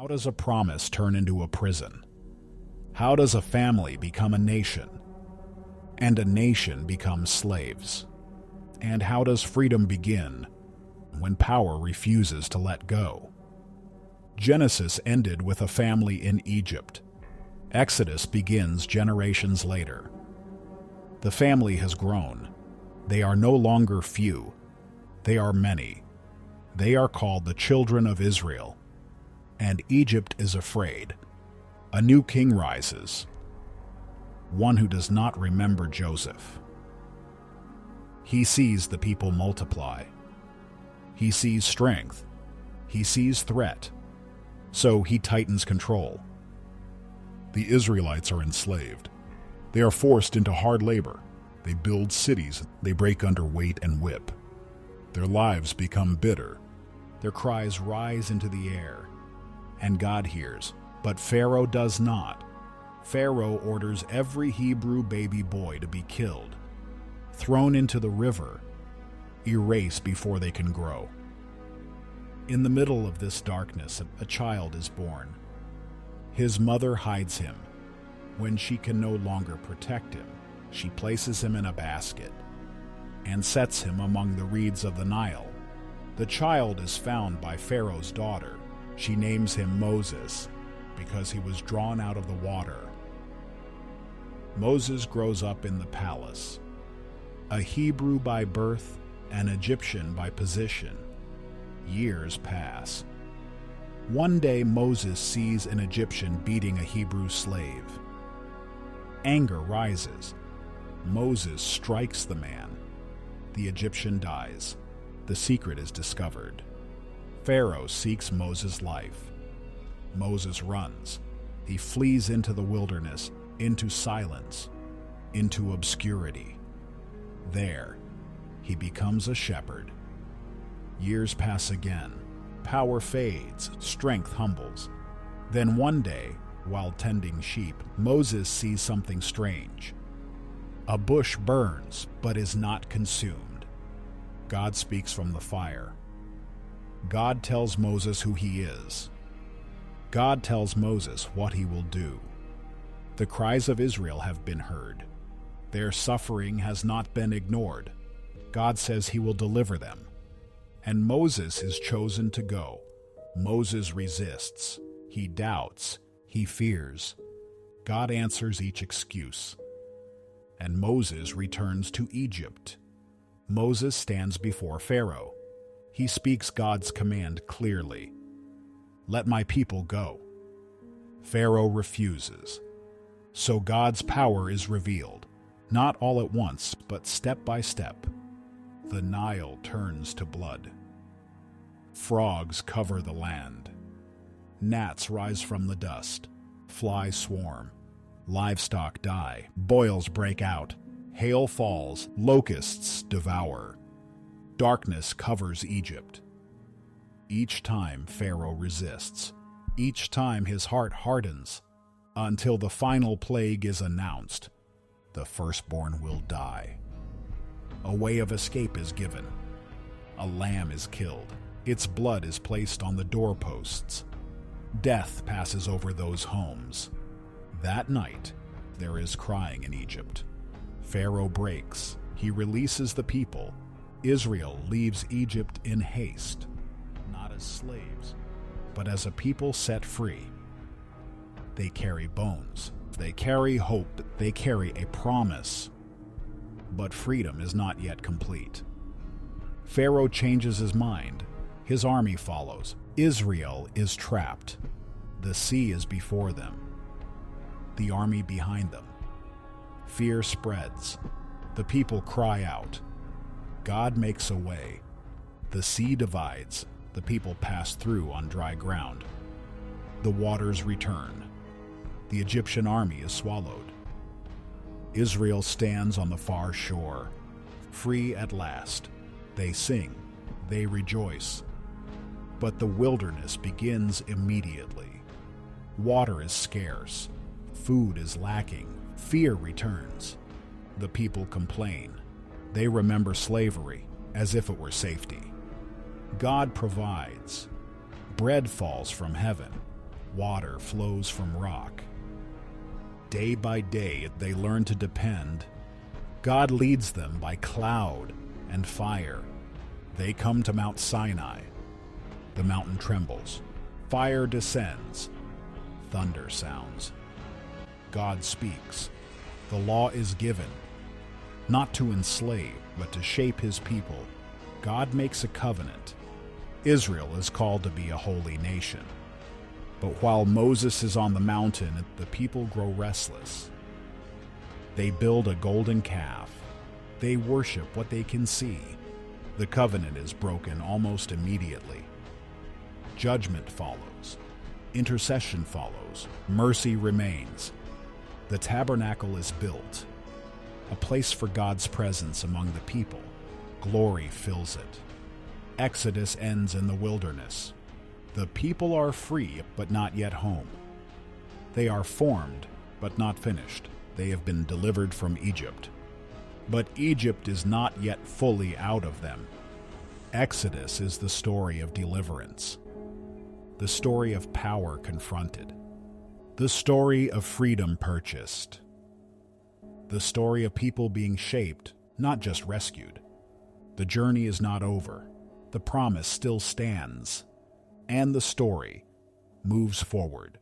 How does a promise turn into a prison? How does a family become a nation? And a nation becomes slaves? And how does freedom begin when power refuses to let go? Genesis ended with a family in Egypt. Exodus begins generations later. The family has grown. They are no longer few. They are many. They are called the children of Israel. And Egypt is afraid. A new king rises, one who does not remember Joseph. He sees the people multiply. He sees strength. He sees threat. So he tightens control. The Israelites are enslaved. They are forced into hard labor. They build cities. They break under weight and whip. Their lives become bitter. Their cries rise into the air. And God hears, but Pharaoh does not. Pharaoh orders every Hebrew baby boy to be killed, thrown into the river, erased before they can grow. In the middle of this darkness, a child is born. His mother hides him. When she can no longer protect him, she places him in a basket and sets him among the reeds of the Nile. The child is found by Pharaoh's daughter. She names him Moses because he was drawn out of the water. Moses grows up in the palace. A Hebrew by birth, an Egyptian by position. Years pass. One day Moses sees an Egyptian beating a Hebrew slave. Anger rises. Moses strikes the man. The Egyptian dies. The secret is discovered. Pharaoh seeks Moses' life. Moses runs. He flees into the wilderness, into silence, into obscurity. There, he becomes a shepherd. Years pass again. Power fades, strength humbles. Then one day, while tending sheep, Moses sees something strange. A bush burns, but is not consumed. God speaks from the fire. God tells Moses who he is. God tells Moses what he will do. The cries of Israel have been heard. Their suffering has not been ignored. God says he will deliver them. And Moses is chosen to go. Moses resists. He doubts. He fears. God answers each excuse. And Moses returns to Egypt. Moses stands before Pharaoh. He speaks God's command clearly. Let my people go. Pharaoh refuses. So God's power is revealed, not all at once, but step by step. The Nile turns to blood. Frogs cover the land. Gnats rise from the dust. Flies swarm. Livestock die. Boils break out. Hail falls. Locusts devour. Darkness covers Egypt. Each time Pharaoh resists. Each time his heart hardens, until the final plague is announced. The firstborn will die. A way of escape is given. A lamb is killed. Its blood is placed on the doorposts. Death passes over those homes. That night, there is crying in Egypt. Pharaoh breaks. He releases the people. Israel leaves Egypt in haste, not as slaves, but as a people set free. They carry bones. They carry hope. They carry a promise. But freedom is not yet complete. Pharaoh changes his mind. His army follows. Israel is trapped. The sea is before them. The army behind them. Fear spreads. The people cry out. God makes a way. The sea divides. The people pass through on dry ground. The waters return. The Egyptian army is swallowed. Israel stands on the far shore, free at last. They sing. They rejoice. But the wilderness begins immediately. Water is scarce. Food is lacking. Fear returns. The people complain. They remember slavery as if it were safety. God provides. Bread falls from heaven. water flows from rock. Day by day, they learn to depend. God leads them by cloud and fire. They come to Mount Sinai. The mountain trembles. Fire descends. Thunder sounds. God speaks. The law is given, not to enslave, but to shape his people. God makes a covenant. Israel is called to be a holy nation. But while Moses is on the mountain, the people grow restless. They build a golden calf. They worship what they can see. The covenant is broken almost immediately. Judgment follows. Intercession follows. Mercy remains. The tabernacle is built, a place for God's presence among the people. Glory fills it. Exodus ends in the wilderness. The people are free, but not yet home. They are formed, but not finished. They have been delivered from Egypt. But Egypt is not yet fully out of them. Exodus is the story of deliverance, the story of power confronted, the story of freedom purchased, the story of people being shaped, not just rescued. The journey is not over. The promise still stands, and the story moves forward.